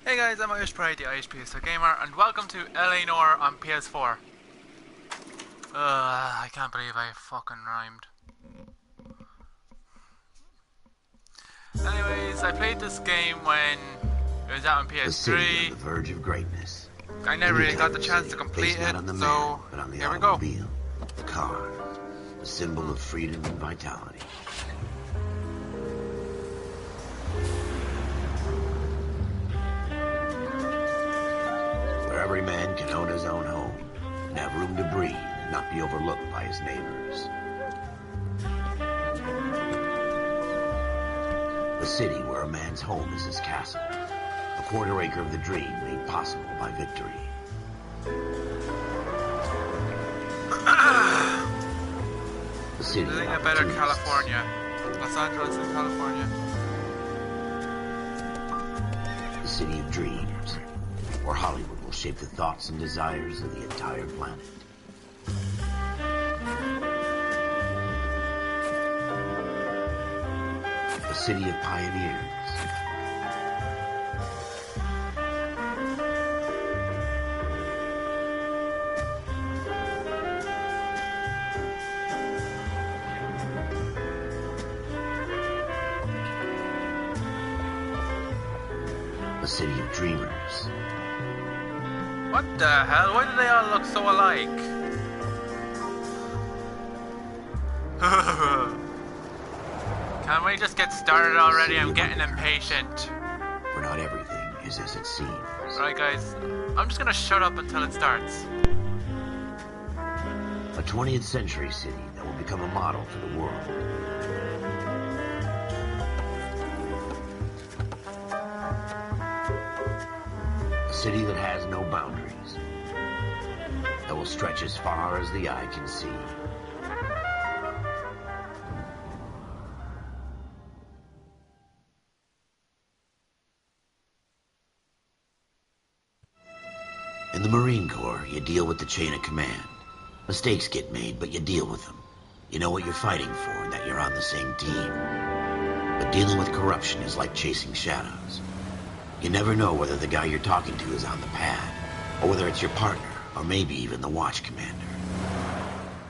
Hey guys, I'm Irish the Irish PS4 Gamer, and welcome to LA Noire on PS4. I can't believe I fucking rhymed. Anyways, I played this game when it was out on PS3. The city on the verge of greatness. I never really got the chance to complete it, so here we go. The car, the symbol of freedom and vitality. Where every man can own his own home and have room to breathe and not be overlooked by his neighbors. The city where a man's home is his castle. A quarter acre of the dream made possible by victory. The city I think I better California. Los Angeles and California. The city of dreams, where Hollywood will shape the thoughts and desires of the entire planet. The city of pioneers. The city of dreamers. What the hell? Why do they all look so alike? Can we just get started already? I'm getting impatient. Where not everything is as it seems. Right guys, I'm just gonna shut up until it starts. A 20th century city that will become a model for the world. A city that has no boundaries. That will stretch as far as the eye can see. In the Marine Corps, you deal with the chain of command. Mistakes get made, but you deal with them. You know what you're fighting for and that you're on the same team. But dealing with corruption is like chasing shadows. You never know whether the guy you're talking to is on the pad, or whether it's your partner, or maybe even the watch commander.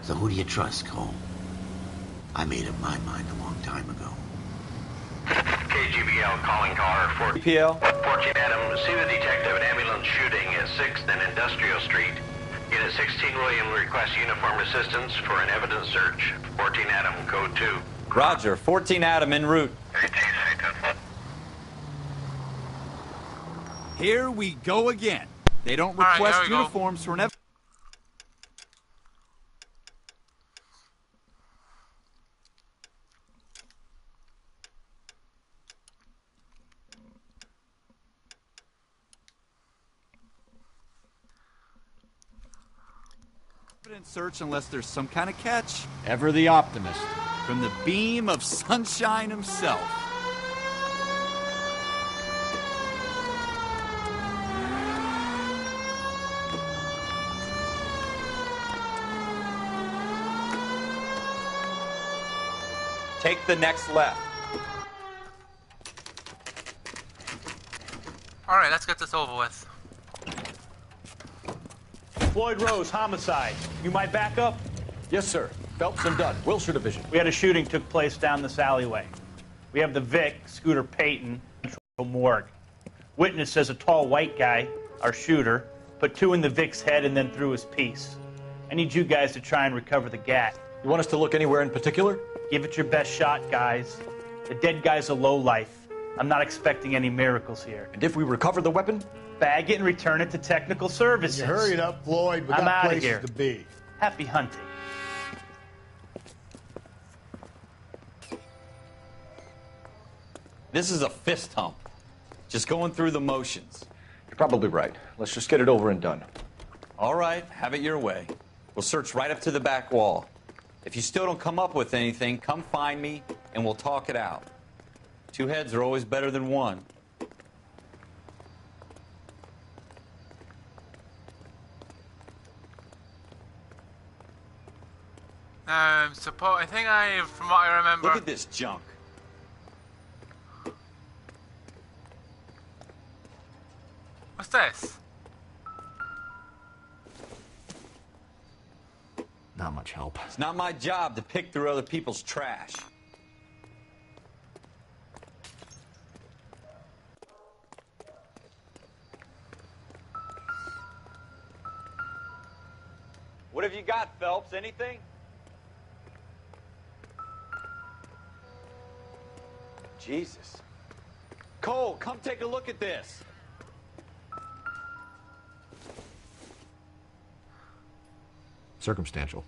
So who do you trust, Cole? I made up my mind a long time ago. KGBL calling car 14 Adam. See the detective at ambulance shooting at 6th and Industrial Street. Unit 16 William requests uniform assistance for an evidence search. 14 Adam, code 2. Roger, 14 Adam en route. Here we go again. They don't All right, request here we uniforms for an evidence search unless there's some kind of catch. Ever the optimist. From the beam of sunshine himself. Take the next left. Alright, let's get this over with. Floyd Rose, homicide. You might back up? Yes, sir. Phelps and Dunn, Wilshire Division. We had a shooting took place down this alleyway. We have the Vic, Scooter Payton, Central Morgue. Witness says a tall white guy, our shooter, put 2 in the Vic's head and then threw his piece. I need you guys to try and recover the gat. You want us to look anywhere in particular? Give it your best shot, guys. The dead guy's a lowlife. I'm not expecting any miracles here. And if we recover the weapon? Bag it and return it to technical services. You hurry it up, Floyd. We I'm got outta places here. to be. Happy hunting. This is a fist hump. Just going through the motions. You're probably right. Let's just get it over and done. All right, have it your way. We'll search right up to the back wall. If you still don't come up with anything, come find me and we'll talk it out. 2 heads are always better than 1. I think from what I remember. Look at this junk. What's this? Not much help. It's not my job to pick through other people's trash. What have you got, Phelps? Anything? Jesus. Cole, come take a look at this. Circumstantial.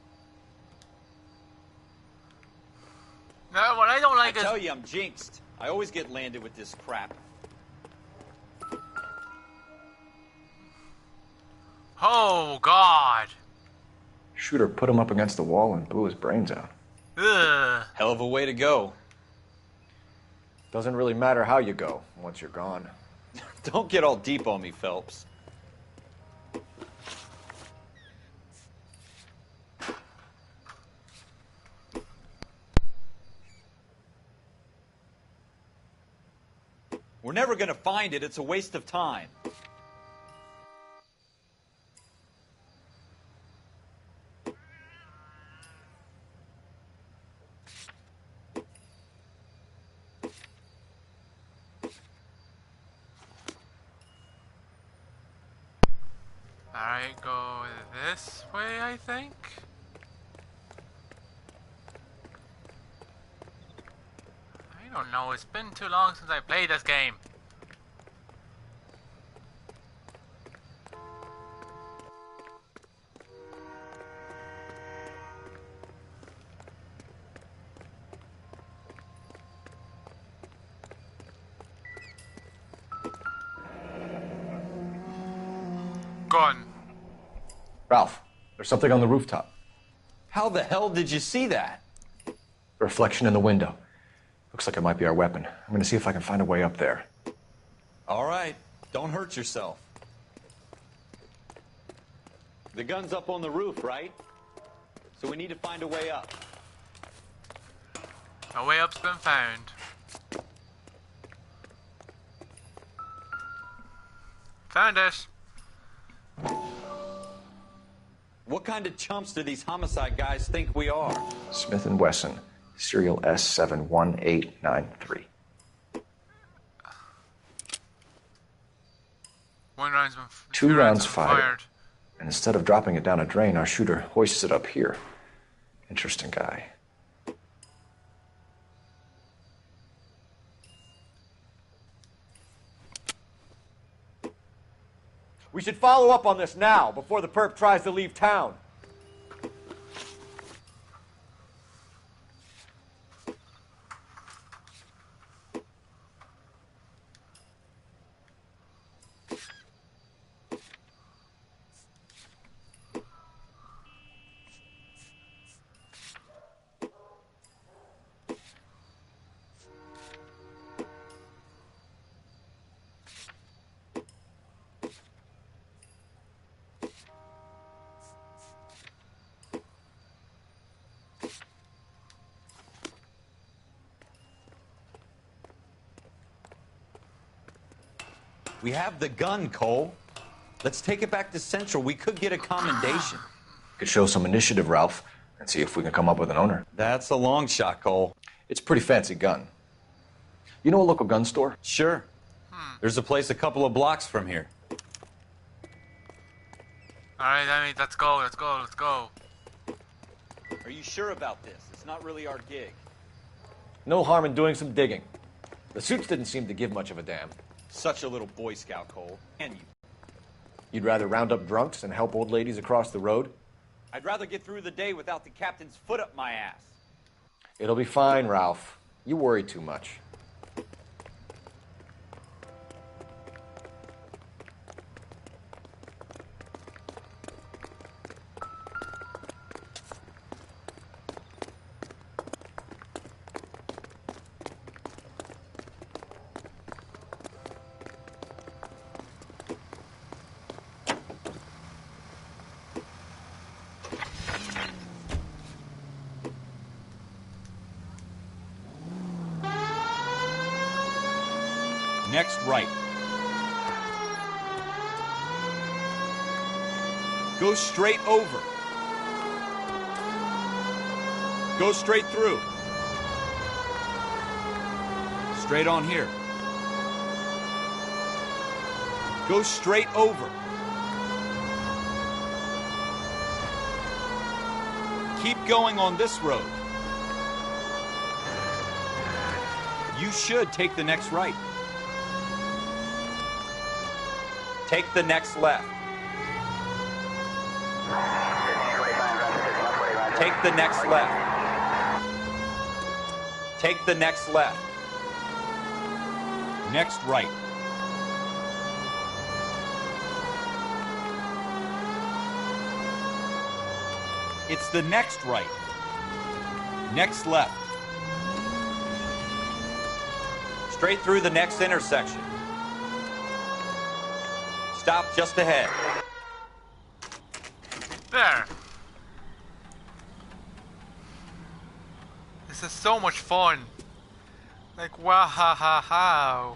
No, what I don't I like is... tell you, I'm jinxed. I always get landed with this crap. Oh, God. Shooter put him up against the wall and blew his brains out. Ugh. Hell of a way to go. Doesn't really matter how you go once you're gone. Don't get all deep on me, Phelps. We're never gonna find it. It's a waste of time. Alright, go this way, I think. I don't know, it's been too long since I played this game. Gun. Ralph, there's something on the rooftop. How the hell did you see that? A reflection in the window. Looks like it might be our weapon. I'm gonna see if I can find a way up there. All right, don't hurt yourself. The gun's up on the roof, right? So we need to find a way up. A way up's been found. Found it. What kind of chumps do these homicide guys think we are? Smith & Wesson, serial S71893. One round's been Two rounds have been fired. And instead of dropping it down a drain, our shooter hoists it up here. Interesting guy. We should follow up on this now, before the perp tries to leave town. We have the gun, Cole. Let's take it back to Central. We could get a commendation. Could show some initiative, Ralph, and see if we can come up with an owner. That's a long shot, Cole. It's a pretty fancy gun. You know a local gun store? Sure. There's a place a couple of blocks from here. Alright, I mean, let's go, let's go, let's go. Are you sure about this? It's not really our gig. No harm in doing some digging. The suits didn't seem to give much of a damn. Such a little Boy Scout, Cole. And you. You'd rather round up drunks and help old ladies across the road? I'd rather get through the day without the captain's foot up my ass. It'll be fine, Ralph. You worry too much. Next right. Go straight over. Go straight through. Straight on here. Go straight over. Keep going on this road. You should take the next right. Take the next left. Take the next left. Take the next left. Next right. It's the next right. Next left. Straight through the next intersection. Stop just ahead. There. This is so much fun. Like, wow, ha, ha, ha.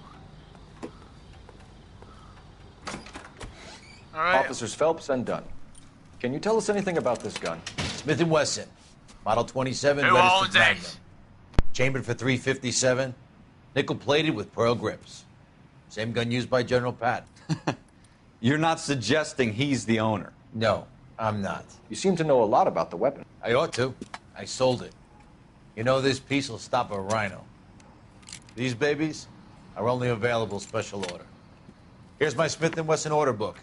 All right. Officers Phelps and Dunn. Can you tell us anything about this gun? Smith & Wesson, Model 27, Who registered owns Magnum. it? Chambered for .357, nickel-plated with pearl grips. Same gun used by General Patton. You're not suggesting he's the owner. No, I'm not. You seem to know a lot about the weapon. I ought to. I sold it. You know, this piece will stop a rhino. These babies are only available special order. Here's my Smith & Wesson order book.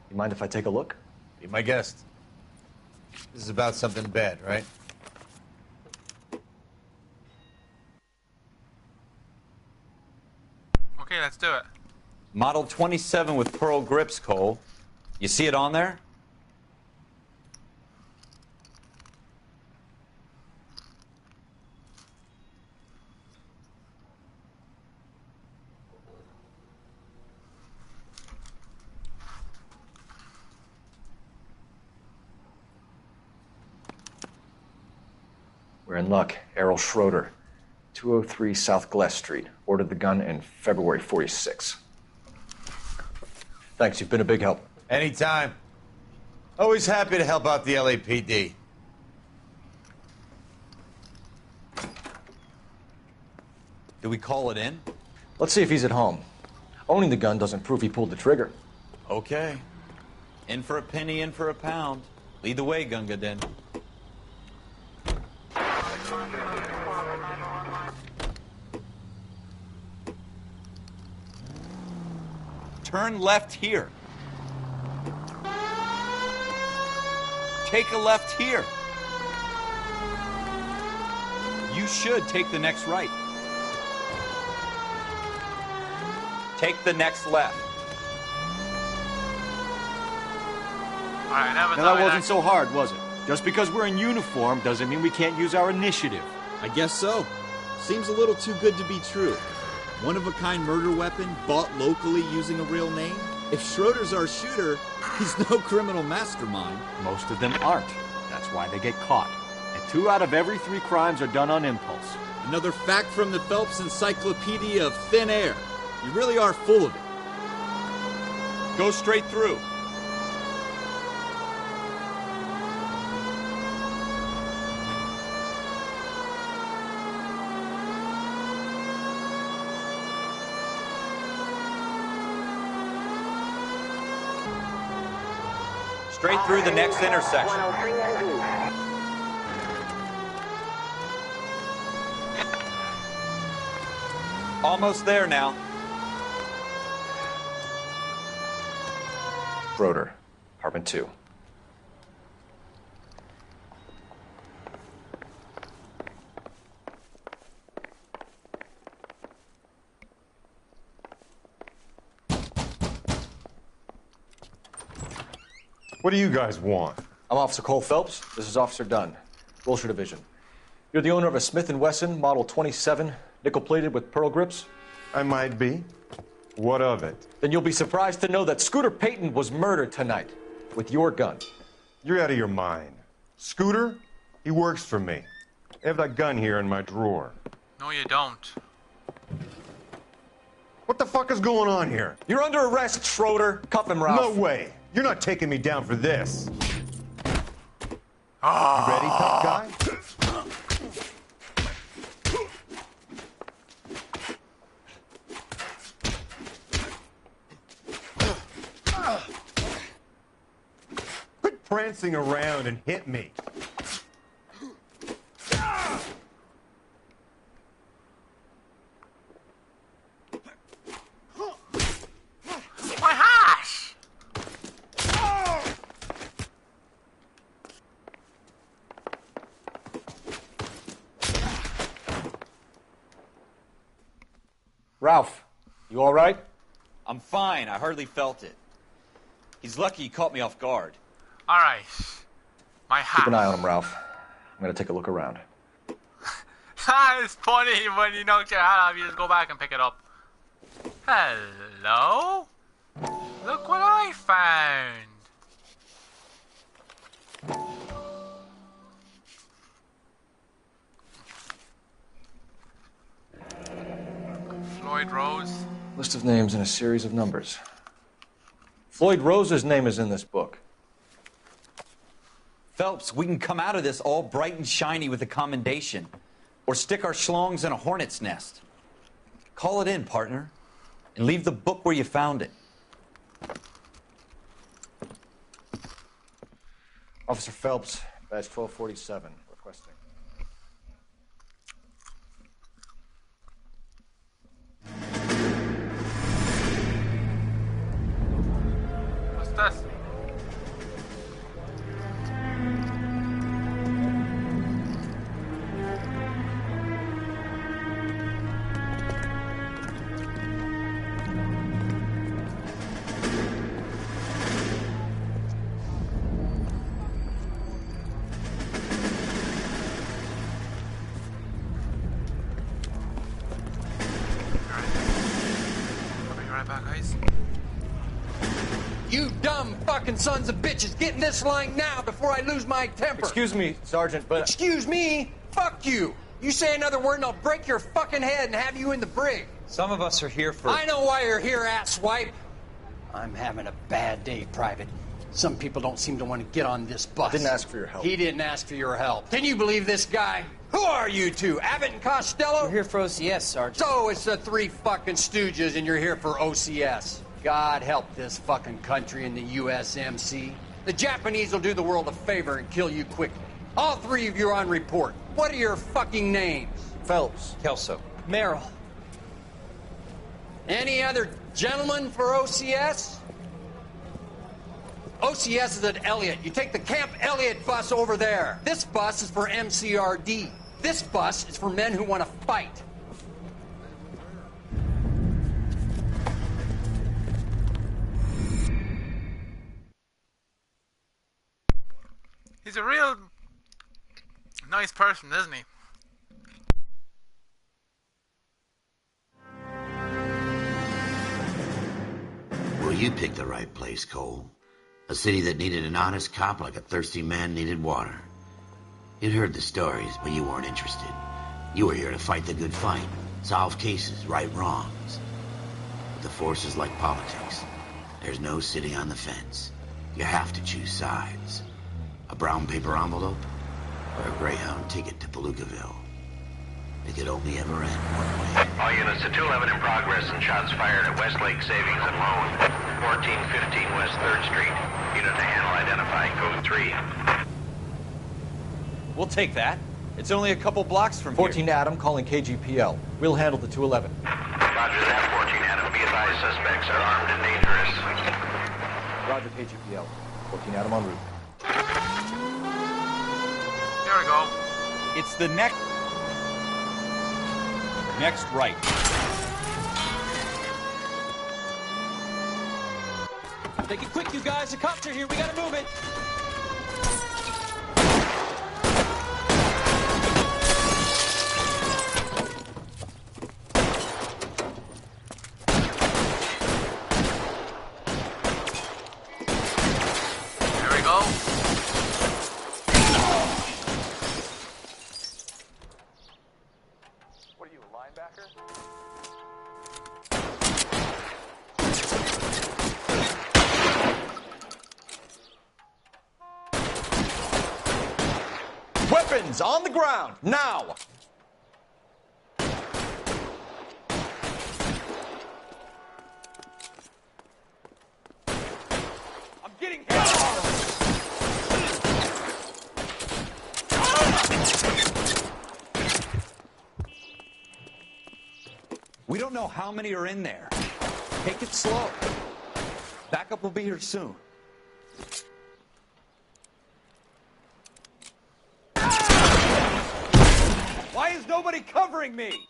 You mind if I take a look? Be my guest. This is about something bad, right? Okay, let's do it. Model 27 with pearl grips, Cole. You see it on there? We're in luck. Errol Schroeder, 203 South Glass Street. Ordered the gun in February 46. Thanks, you've been a big help. Anytime. Always happy to help out the LAPD. Do we call it in? Let's see if he's at home. Owning the gun doesn't prove he pulled the trigger. Okay. In for a penny, in for a pound. Lead the way, Gunga Din. Turn left here. Take a left here. You should take the next right. Take the next left. Alright, never Now thought that I'd wasn't so hard, was it? Just because we're in uniform doesn't mean we can't use our initiative. I guess so. Seems a little too good to be true. One-of-a-kind murder weapon bought locally using a real name? If Schroeder's our shooter, he's no criminal mastermind. Most of them aren't. That's why they get caught. And 2 out of every 3 crimes are done on impulse. Another fact from the Phelps Encyclopedia of Thin Air. You really are full of it. Go straight through. Straight through the next intersection. Almost there now. Schroeder, apartment 2. What do you guys want? I'm Officer Cole Phelps. This is Officer Dunn, Wilshire Division. You're the owner of a Smith & Wesson Model 27, nickel-plated with pearl grips? I might be. What of it? Then you'll be surprised to know that Scooter Payton was murdered tonight with your gun. You're out of your mind. Scooter? He works for me. I have that gun here in my drawer. No, you don't. What the fuck is going on here? You're under arrest, Schroeder. Cuff him, Ralph. No way. You're not taking me down for this. Oh. You ready, tough guy? Quit prancing around and hit me. My hash! Ralph, you all right? I'm fine. I hardly felt it. He's lucky he caught me off guard. Alright. My hash. Keep an eye on him, Ralph. I'm gonna take a look around. It's funny when you knock your hat off, you just go back and pick it up. Hello? Look what I found. Floyd Rose. List of names and a series of numbers. Floyd Rose's name is in this book. Phelps, we can come out of this all bright and shiny with a commendation. Or stick our schlongs in a hornet's nest. Call it in, partner. And leave the book where you found it. Officer Phelps, badge 1247, requesting. What's this? I'll be right back, guys. You dumb fucking sons of bitches, get in this line now before I lose my temper. Excuse me, Sergeant, but... Excuse me? Fuck you. You say another word and I'll break your fucking head and have you in the brig. Some of us are here for... I know why you're here, asswipe. I'm having a bad day, Private. Some people don't seem to want to get on this bus. I didn't ask for your help. He didn't ask for your help. Can you believe this guy? Who are you two? Abbott and Costello? We're here for OCS, Sergeant. So it's the three fucking stooges and you're here for OCS. God help this fucking country and the USMC. The Japanese will do the world a favor and kill you quickly. All three of you are on report. What are your fucking names? Phelps. Kelso. Merrill. Any other gentlemen for OCS? OCS is at Elliott. You take the Camp Elliott bus over there. This bus is for MCRD. This bus is for men who want to fight. He's a real nice person, isn't he? Well, you picked the right place, Cole. A city that needed an honest cop like a thirsty man needed water. You'd heard the stories, but you weren't interested. You were here to fight the good fight, solve cases, right wrongs. But the force is like politics. There's no sitting on the fence. You have to choose sides. A brown paper envelope, or a Greyhound ticket to Palookaville. It could only ever end one way. All units to 211 in progress and shots fired at Westlake Savings and Loan, 1415 West 3rd Street. Unit to handle identify, code 3. We'll take that. It's only a couple blocks from 14 here. Adam calling KGPL. We'll handle the 211. Roger that, 14 Adam. Be advised, suspects are armed and dangerous. Roger KGPL. 14 Adam en route. Here we go. It's the next right. Make it quick, you guys. The cops are here. We gotta move it. Here we go. What are you, a linebacker? Weapons on the ground, now! I'm getting hit! We don't know how many are in there. Take it slow. Backup will be here soon. Why is nobody covering me?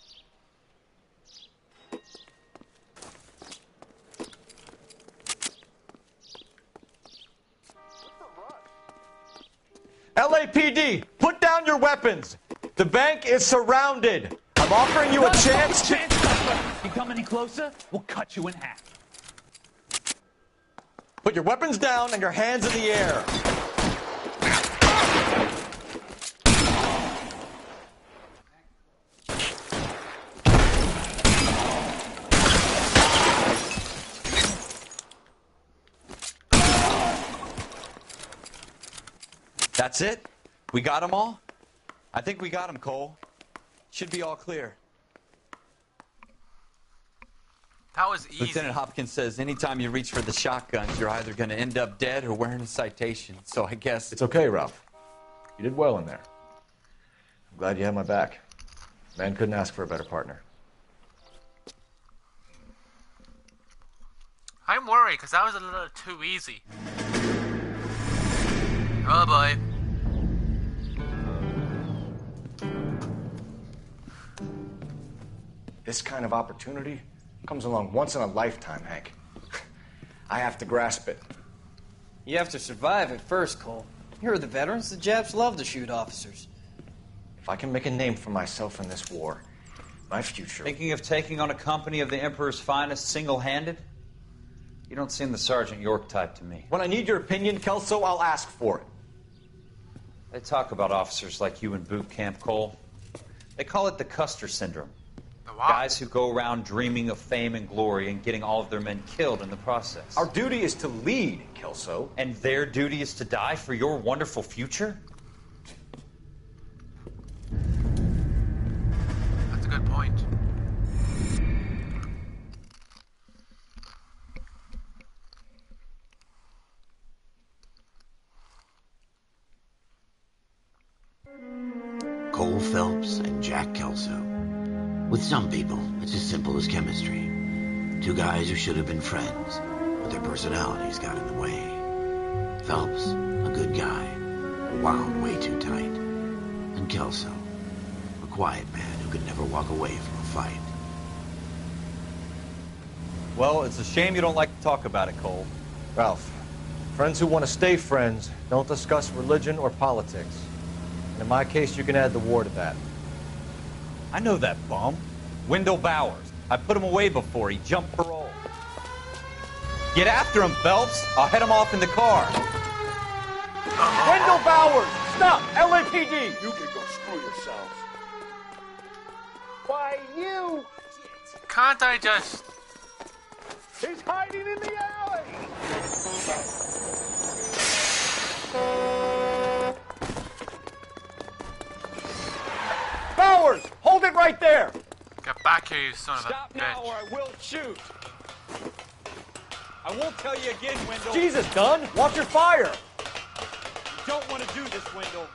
LAPD, put down your weapons. The bank is surrounded. I'm offering you a chance to... You come any closer, we'll cut you in half. Put your weapons down and your hands in the air. That's it? We got them all? I think we got them, Cole. Should be all clear. That was easy. Lieutenant Hopkins says anytime you reach for the shotguns, you're either going to end up dead or wearing a citation. So I guess... It's okay, Ralph. You did well in there. I'm glad you had my back. Man couldn't ask for a better partner. I'm worried because that was a little too easy. Oh boy. This kind of opportunity comes along once in a lifetime, Hank. I have to grasp it. You have to survive it first, Cole. Here are the veterans. The Japs love to shoot officers. If I can make a name for myself in this war, my future... Thinking of taking on a company of the Emperor's finest single-handed? You don't seem the Sergeant York type to me. When I need your opinion, Kelso, I'll ask for it. They talk about officers like you in boot camp, Cole. They call it the Custer syndrome. Guys who go around dreaming of fame and glory and getting all of their men killed in the process. Our duty is to lead, Kelso. And their duty is to die for your wonderful future? That's a good point. Cole Phelps and Jack Kelso. With some people, it's as simple as chemistry. Two guys who should have been friends, but their personalities got in the way. Phelps, a good guy, wound way too tight. And Kelso, a quiet man who could never walk away from a fight. Well, it's a shame you don't like to talk about it, Cole. Ralph, friends who want to stay friends don't discuss religion or politics. And in my case, you can add the war to that. I know that bum. Wendell Bowers. I put him away before. He jumped parole. Get after him, Phelps. I'll head him off in the car. Wendell Bowers! Stop! LAPD! You can go screw yourselves. Why, you! Can't I just... He's hiding in the alley! Bowers! Hold it right there! Get back here, you son of a Stop bitch. now or I will shoot. I won't tell you again, Wendell. Jesus, Dunn! Watch your fire! You don't want to do this, Wendell.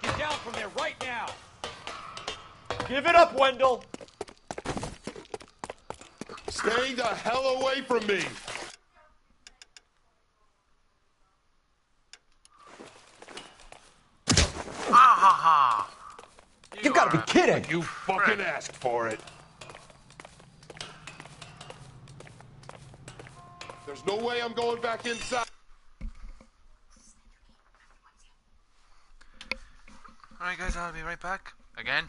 Get down from there right now. Give it up, Wendell! Stay the hell away from me! Ha ha ha! You gotta be kidding! You fucking asked for it. There's no way I'm going back inside. Alright guys, I'll be right back. Again.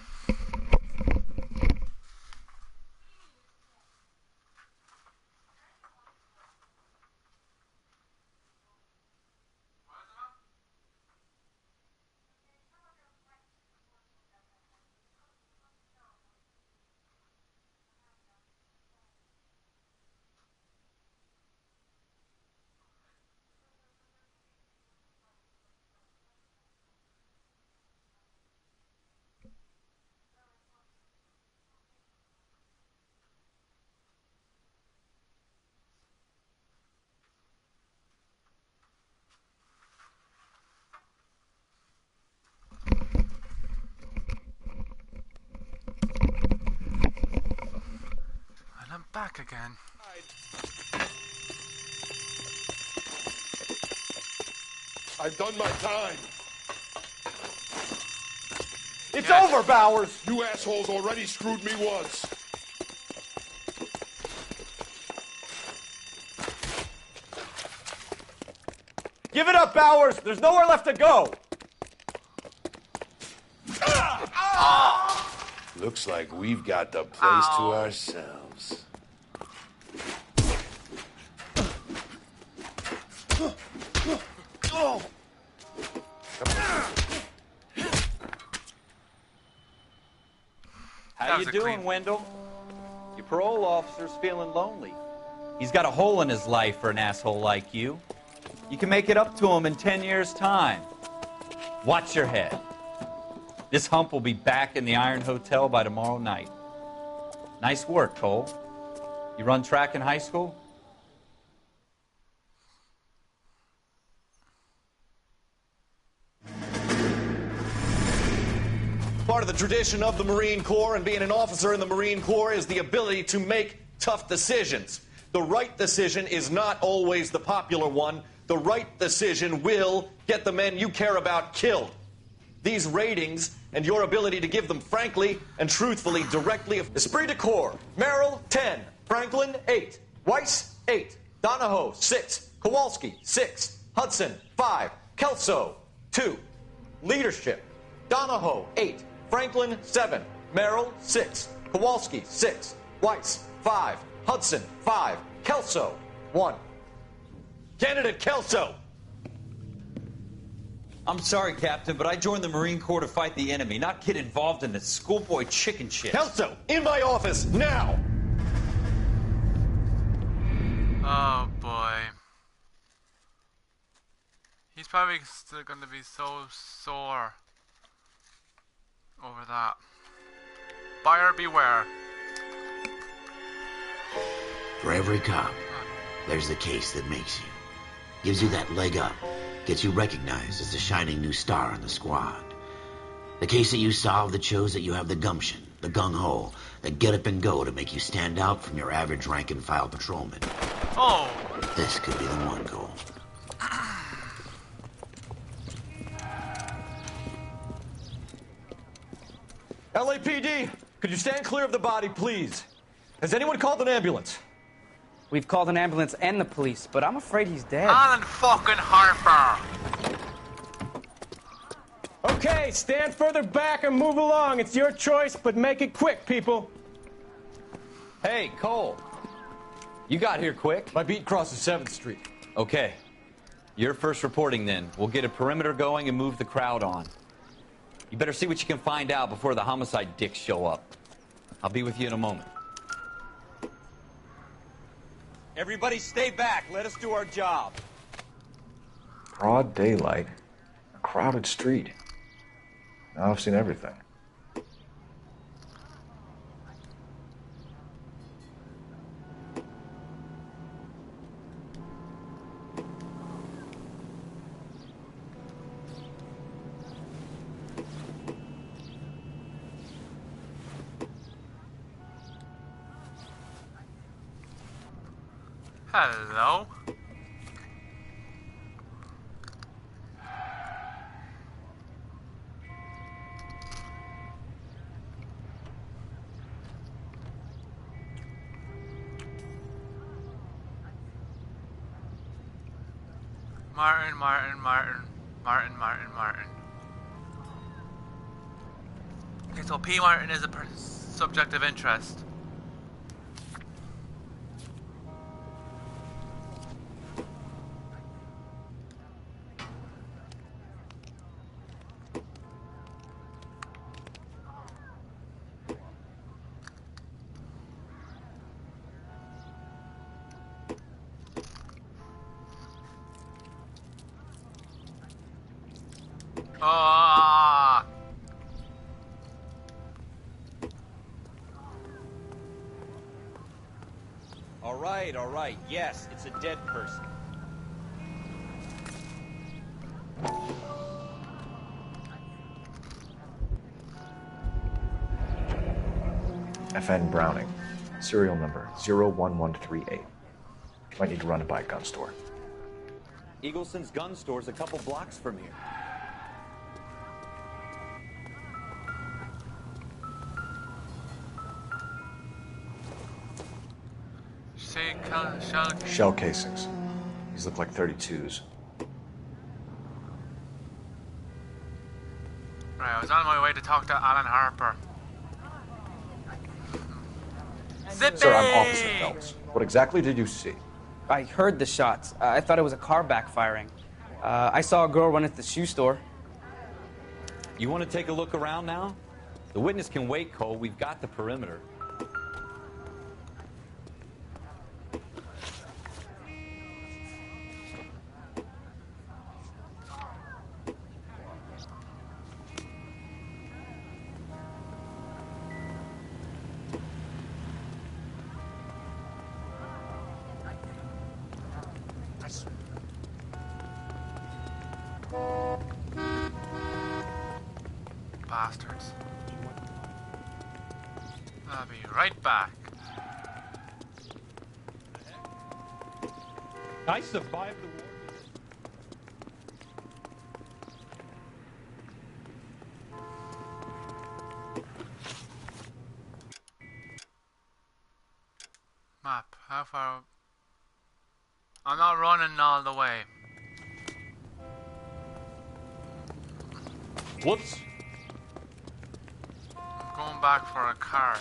back again. I've done my time. It's over, Bowers! You assholes already screwed me once. Give it up, Bowers! There's nowhere left to go! Looks like we've got the place to ourselves. How you doing, Wendell? Your parole officer's feeling lonely. He's got a hole in his life for an asshole like you. You can make it up to him in 10 years' time. Watch your head. This hump will be back in the Iron Hotel by tomorrow night. Nice work, Cole. You run track in high school? Part of the tradition of the Marine Corps and being an officer in the Marine Corps is the ability to make tough decisions. The right decision is not always the popular one. The right decision will get the men you care about killed. These ratings and your ability to give them frankly and truthfully directly. Esprit de Corps, Merrill 10, Franklin 8, Weiss 8, Donahoe 6, Kowalski 6, Hudson 5, Kelso 2. Leadership, Donahoe 8, Franklin 7, Merrill 6, Kowalski 6, Weiss 5, Hudson 5, Kelso 1. Candidate Kelso! I'm sorry, Captain, but I joined the Marine Corps to fight the enemy, not get involved in this schoolboy chicken shit. Kelso, in my office, now! Oh boy. He's probably still going to be so sore over that. Buyer beware. For every cop, there's the case that makes you. Gives you that leg up. Gets you recognized as the shining new star in the squad. The case that you solve that shows that you have the gumption, the gung-ho, the get up and go to make you stand out from your average rank-and-file patrolman. Oh! This could be the one, Cole. LAPD, could you stand clear of the body, please? Has anyone called an ambulance? We've called an ambulance and the police, but I'm afraid he's dead. Alan fucking Harper! Okay, stand further back and move along. It's your choice, but make it quick, people. Hey, Cole. You got here quick. My beat crosses 7th Street. Okay. You're first reporting then. We'll get a perimeter going and move the crowd on. You better see what you can find out before the homicide dicks show up. I'll be with you in a moment. Everybody stay back. Let us do our job. Broad daylight, a crowded street. Now I've seen everything. Hello? Martin. Okay, so P. Martin is a subject of interest. Ah! All right. Yes, it's a dead person. FN Browning. Serial number 01138. Might need to run it by a gun store. Eagleson's gun store's a couple blocks from here. Shell casings. These look like 32s. Right, I was on my way to talk to Alan Harper. Sir, I'm Officer Phelps. What exactly did you see? I heard the shots. I thought it was a car backfiring. I saw a girl run at the shoe store. You want to take a look around now? The witness can wait, Cole. We've got the perimeter. Bastards. I'll be right back. I survived the war. Map. How far? I'm not running all the way. Whoops. I'm going back for a card.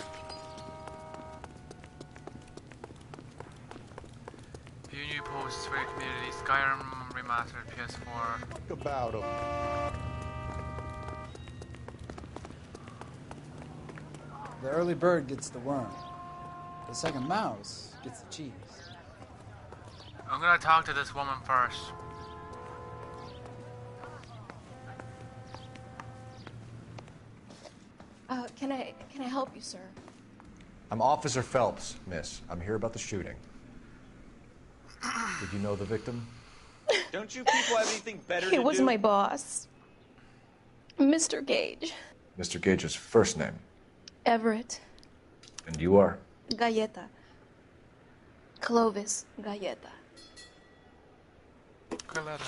View new posts for your community. Skyrim remastered PS4. Think about them. The early bird gets the worm. The second mouse gets the cheese. I'm gonna talk to this woman first. Can I help you, sir? I'm Officer Phelps, miss. I'm here about the shooting. Did you know the victim? Don't you people have anything better to do? It was my boss, Mr. Gage. Mr. Gage's first name. Everett. And you are? Galleta. Clovis Galleta. Galleta.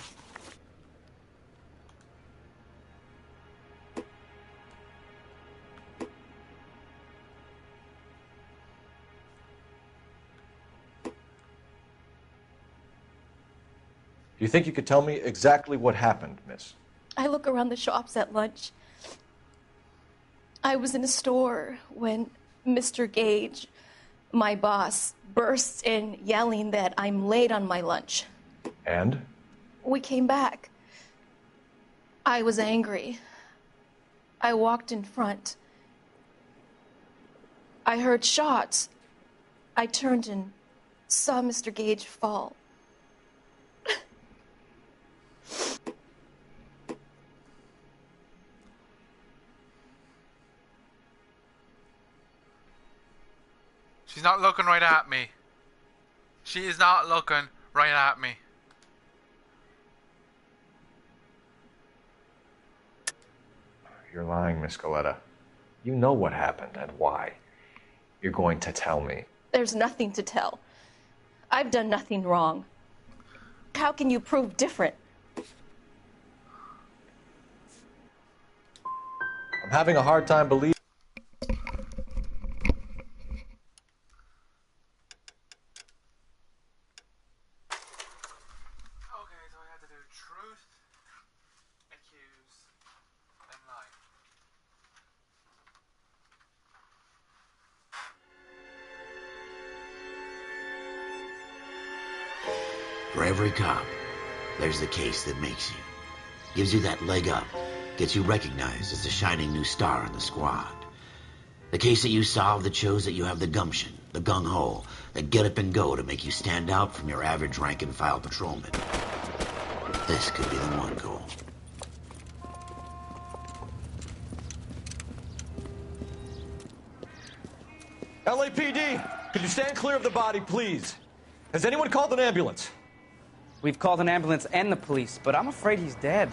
Do you think you could tell me exactly what happened, miss? I look around the shops at lunch. I was in a store when Mr. Gage, my boss, bursts in yelling that I'm late on my lunch. And? We came back. I was angry. I walked in front. I heard shots. I turned and saw Mr. Gage fall. She's not looking right at me. She is not looking right at me. You're lying, Miss Galleta. You know what happened and why. You're going to tell me. There's nothing to tell. I've done nothing wrong. How can you prove different? I'm having a hard time believing. For every cop, there's the case that makes you. Gives you that leg up. Gets you recognized as the shining new star in the squad. The case that you solve that shows that you have the gumption, the gung-ho, that get up and go to make you stand out from your average rank-and-file patrolman. This could be the one, Cole. LAPD, could you stand clear of the body, please? Has anyone called an ambulance? We've called an ambulance and the police, but I'm afraid he's dead.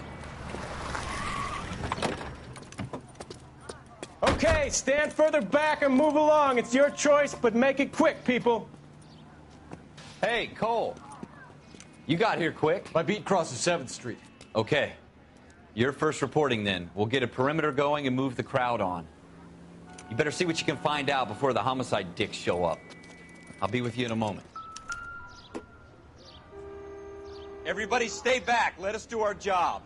Okay, Okay, stand further back and move along. It's your choice, but make it quick, people. Hey, Cole. You got here quick. My beat crosses 7th Street. Okay. You're first reporting then. We'll get a perimeter going and move the crowd on. You better see what you can find out before the homicide dicks show up. I'll be with you in a moment. Everybody stay back. Let us do our job.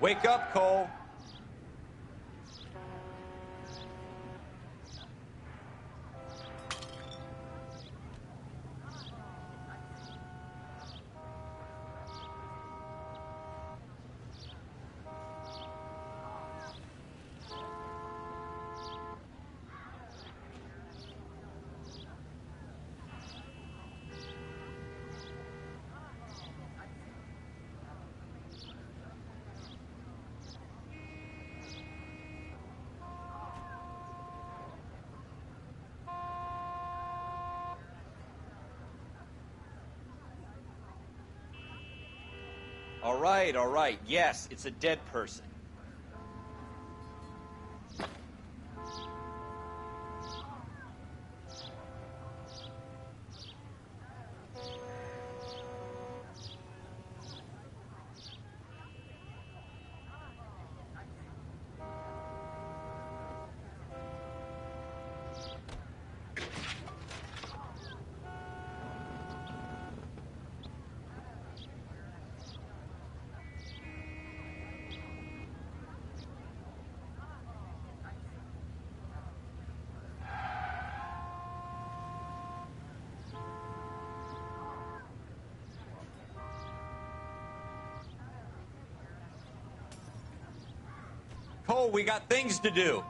Wake up, Cole. All right. Yes, it's a dead person. Cole, we got things to do.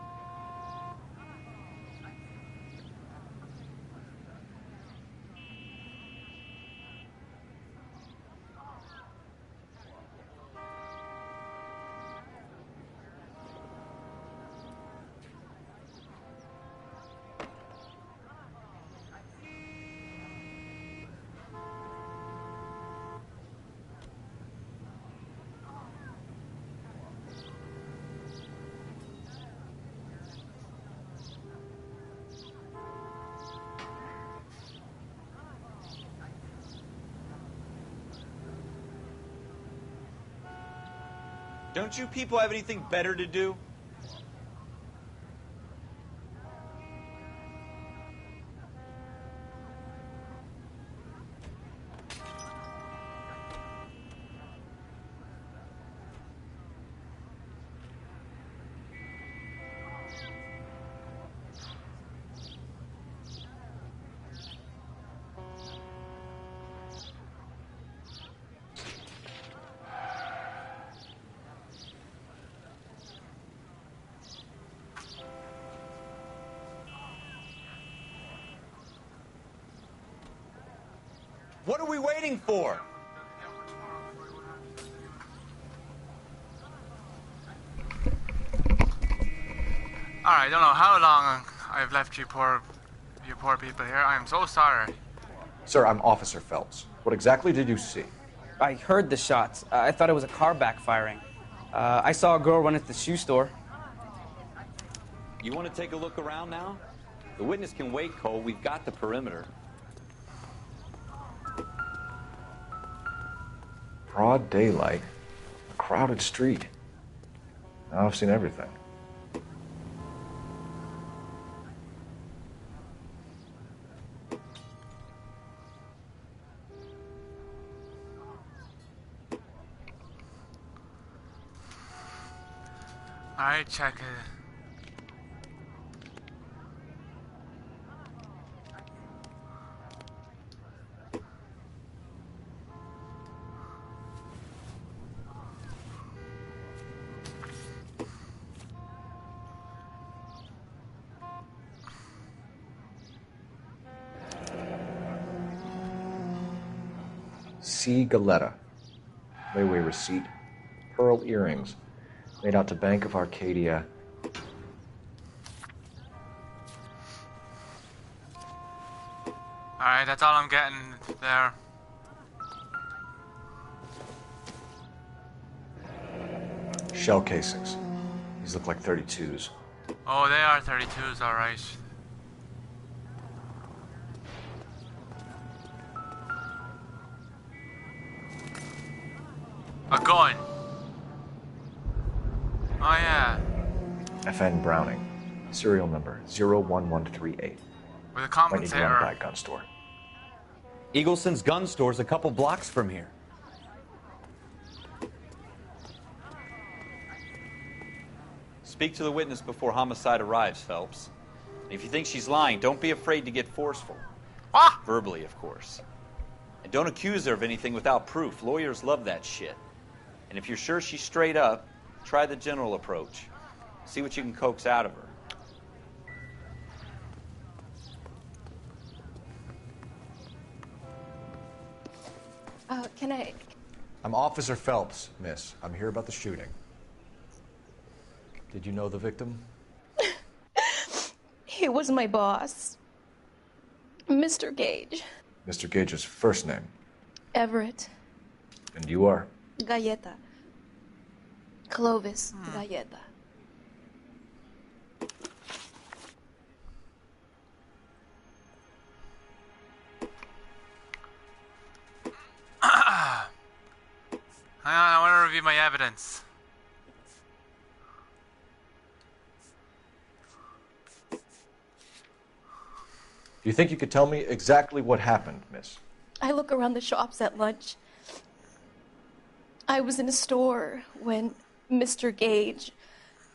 Don't you people have anything better to do? What are we waiting for? Alright, I don't know how long I've left you poor people here. I am so sorry. Sir, I'm Officer Phelps. What exactly did you see? I heard the shots. I thought it was a car backfiring. I saw a girl run into the shoe store. You want to take a look around now? The witness can wait, Cole. We've got the perimeter. Broad daylight, a crowded street. Now I've seen everything. Alright, check it. C. Galetta. Layaway receipt. Pearl earrings. Made out to Bank of Arcadia. Alright, that's all I'm getting there. Shell casings. These look like 32s. Oh, they are 32s, alright. A gun. Oh yeah. FN Browning. Serial number 01138. With a Might need to run compensator. by a gun store. Eagleson's gun store's a couple blocks from here. Speak to the witness before homicide arrives, Phelps. And if you think she's lying, don't be afraid to get forceful. Ah! Verbally, of course. And don't accuse her of anything without proof. Lawyers love that shit. And if you're sure she's straight up, try the general approach. See what you can coax out of her. Can I... I'm Officer Phelps, miss. I'm here about the shooting. Did you know the victim? He was my boss. Mr. Gage. Mr. Gage's first name. Everett. And you are? Galleta. Clovis Galleta. Hang on, I want to review my evidence. Do you think you could tell me exactly what happened, miss? I look around the shops at lunch. I was in a store when Mr. Gage,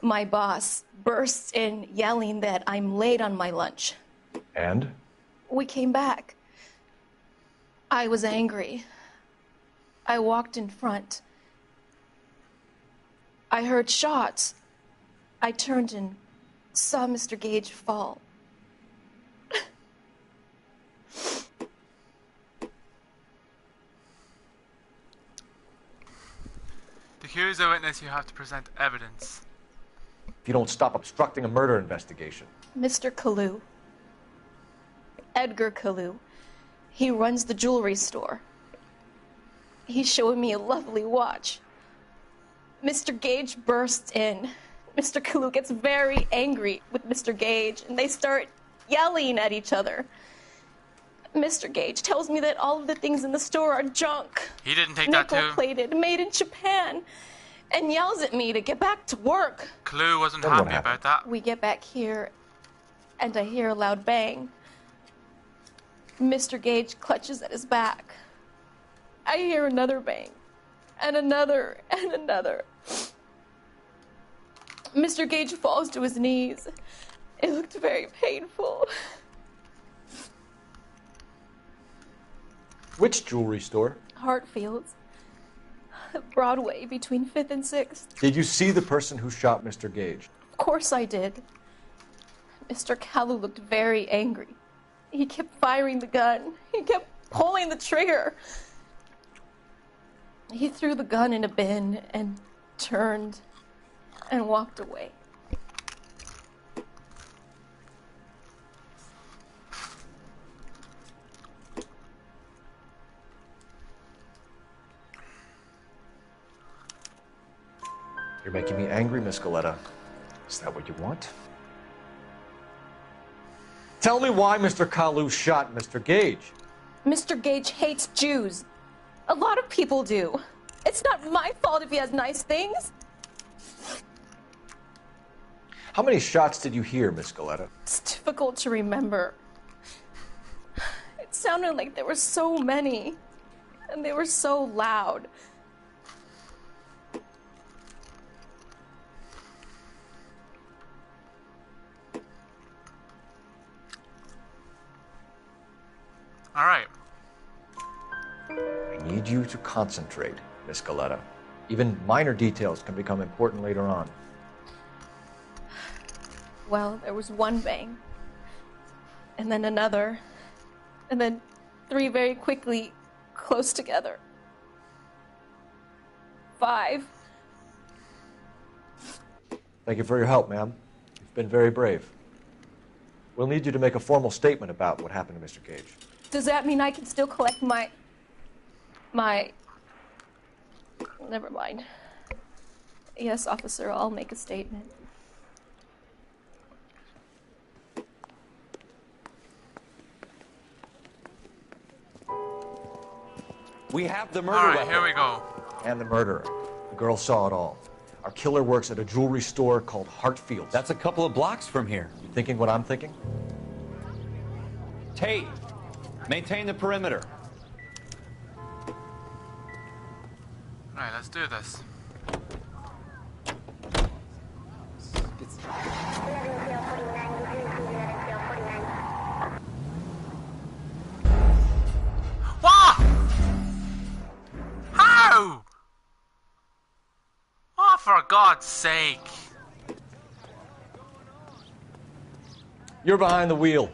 my boss, bursts in yelling that I'm late on my lunch. And? We came back. I was angry. I walked in front. I heard shots. I turned and saw Mr. Gage fall. To accuse a witness, you have to present evidence. If you don't stop obstructing a murder investigation. Mr. Kalu. Edgar Kalu. He runs the jewelry store. He's showing me a lovely watch. Mr. Gage bursts in. Mr. Kalu gets very angry with Mr. Gage, and they start yelling at each other. Mr. Gage tells me that all of the things in the store are junk. He didn't take that too. Nickel-plated, made in Japan, and yells at me to get back to work. Clue wasn't happy about that. We get back here, and I hear a loud bang. Mr. Gage clutches at his back. I hear another bang, and another, and another. Mr. Gage falls to his knees. It looked very painful. Which jewelry store? Hartfield's. Broadway, between 5th and 6th. Did you see the person who shot Mr. Gage? Of course I did. Mr. Kalu looked very angry. He kept firing the gun. He kept pulling the trigger. He threw the gun in a bin and turned and walked away. You're making me angry, Miss Galetta. Is that what you want? Tell me why Mr. Kalu shot Mr. Gage. Mr. Gage hates Jews. A lot of people do. It's not my fault if he has nice things. How many shots did you hear, Miss Galetta? It's difficult to remember. It sounded like there were so many, and they were so loud. All right. I need you to concentrate, Miss Galetta. Even minor details can become important later on. Well, there was one bang, and then another, and then 3 very quickly, close together. 5. Thank you for your help, ma'am. You've been very brave. We'll need you to make a formal statement about what happened to Mr. Gage. Does that mean I can still collect my... Never mind. Yes, officer, I'll make a statement. We have the murder All right, weapon. here we go. And the murderer. The girl saw it all. Our killer works at a jewelry store called Hartfield's. That's a couple of blocks from here. You thinking what I'm thinking? Tate, maintain the perimeter. All right, let's do this. What? How? Oh, for God's sake. You're behind the wheel.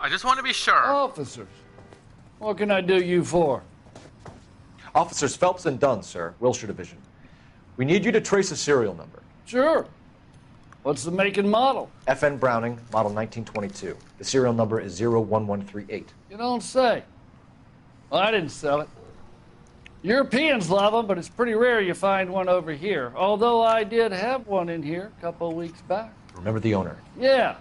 I just want to be sure. Officers, what can I do you for? Officers Phelps and Dunn, sir, Wilshire Division. We need you to trace a serial number. Sure. What's the make and model? FN Browning, model 1922. The serial number is 01138. You don't say. Well, I didn't sell it. Europeans love them, but it's pretty rare you find one over here. Although I did have one in here a couple of weeks back. Remember the owner? Yeah.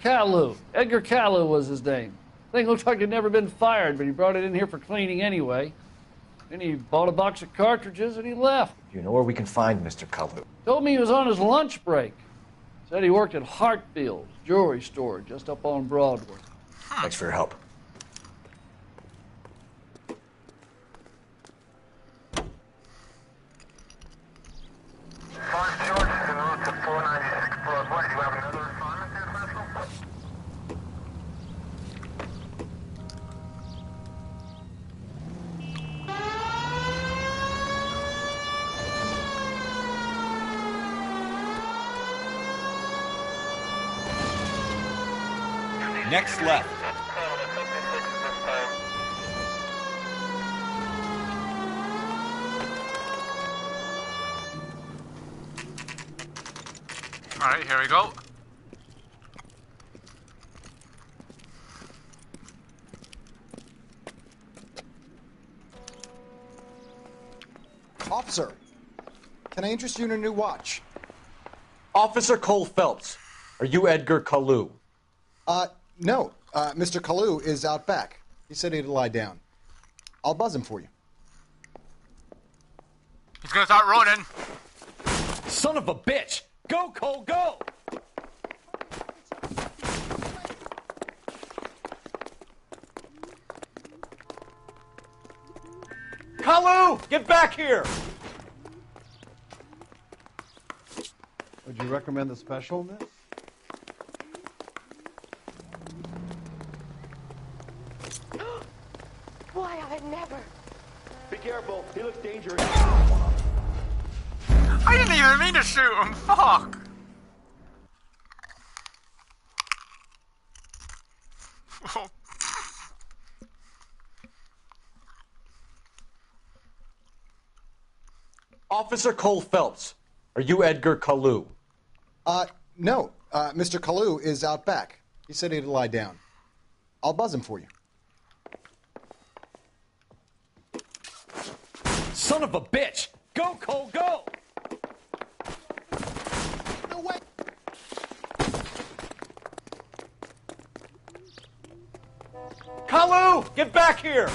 Kalu. Edgar Kalu was his name. Thing looked like he'd never been fired, but he brought it in here for cleaning anyway. Then he bought a box of cartridges and he left. Do you know where we can find Mr. Kalu? Told me he was on his lunch break. Said he worked at Hartfield's jewelry store just up on Broadway. Thanks for your help. Next left. All right, here we go. Officer, can I interest you in a new watch? Officer Cole Phelps, are you Edgar Kalu? No. Mr. Kalu is out back. He said he'd lie down. I'll buzz him for you. He's gonna start running. Son of a bitch! Go, Cole, go! Kalu, get back here! Would you recommend the special in this? Why, I never. Be careful. He looks dangerous. I didn't even mean to shoot him. Fuck. Officer Cole Phelps, are you Edgar Kalu? No. Mr. Kalu is out back. He said he'd lie down. I'll buzz him for you. Son of a bitch! Go, Cole, go! No way! Kalu, get back here!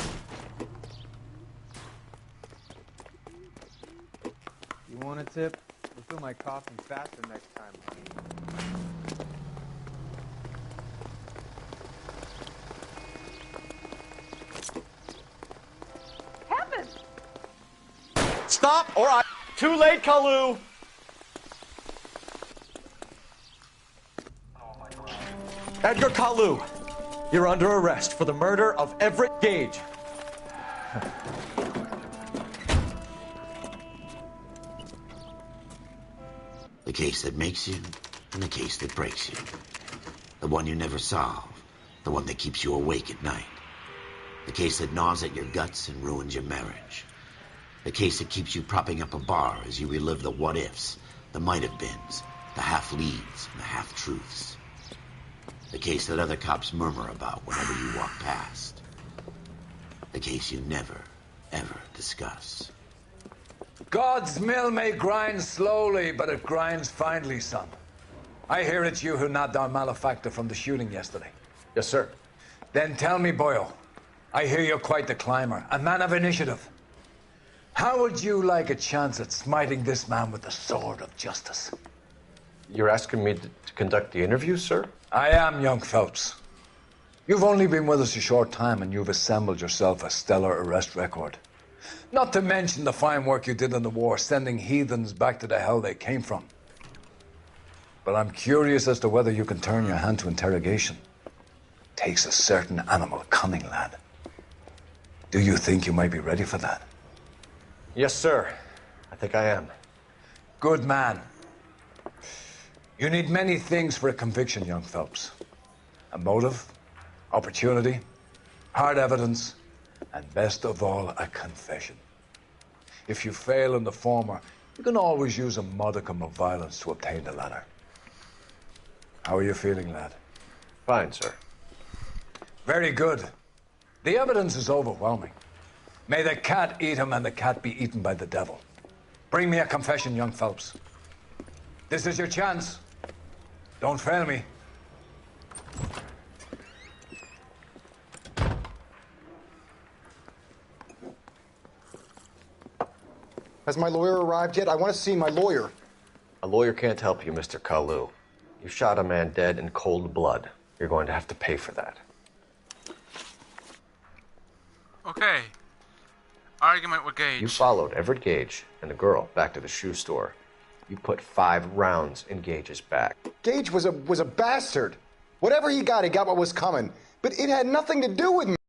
You want a tip? We'll fill my coffin faster next time, honey. Stop, or I... Too late, Kalu! Edgar Kalu, you're under arrest for the murder of Everett Gage. The case that makes you, and the case that breaks you. The one you never solve, the one that keeps you awake at night. The case that gnaws at your guts and ruins your marriage. The case that keeps you propping up a bar as you relive the what-ifs, the might-have-beens, the half-leads, and the half-truths. The case that other cops murmur about whenever you walk past. The case you never, ever discuss. God's mill may grind slowly, but it grinds finely, son. I hear it's you who nabbed our malefactor from the shooting yesterday. Yes, sir. Then tell me, Boyle, I hear you're quite the climber, a man of initiative. How would you like a chance at smiting this man with the sword of justice? You're asking me to conduct the interview, sir? I am, young Phelps. You've only been with us a short time, and you've assembled yourself a stellar arrest record. Not to mention the fine work you did in the war, sending heathens back to the hell they came from. But I'm curious as to whether you can turn your hand to interrogation. Takes a certain animal cunning, lad. Do you think you might be ready for that? Yes, sir. I think I am. Good man. You need many things for a conviction, young Phelps. A motive, opportunity, hard evidence, and best of all, a confession. If you fail in the former, you can always use a modicum of violence to obtain the latter. How are you feeling, lad? Fine, sir. Very good. The evidence is overwhelming. May the cat eat him and the cat be eaten by the devil. Bring me a confession, young Phelps. This is your chance. Don't fail me. Has my lawyer arrived yet? I want to see my lawyer. A lawyer can't help you, Mr. Kalu. You shot a man dead in cold blood. You're going to have to pay for that. Okay. Argument with Gage. You followed Everett Gage and the girl back to the shoe store. You put 5 rounds in Gage's back. Gage was a bastard. Whatever he got what was coming. But it had nothing to do with me.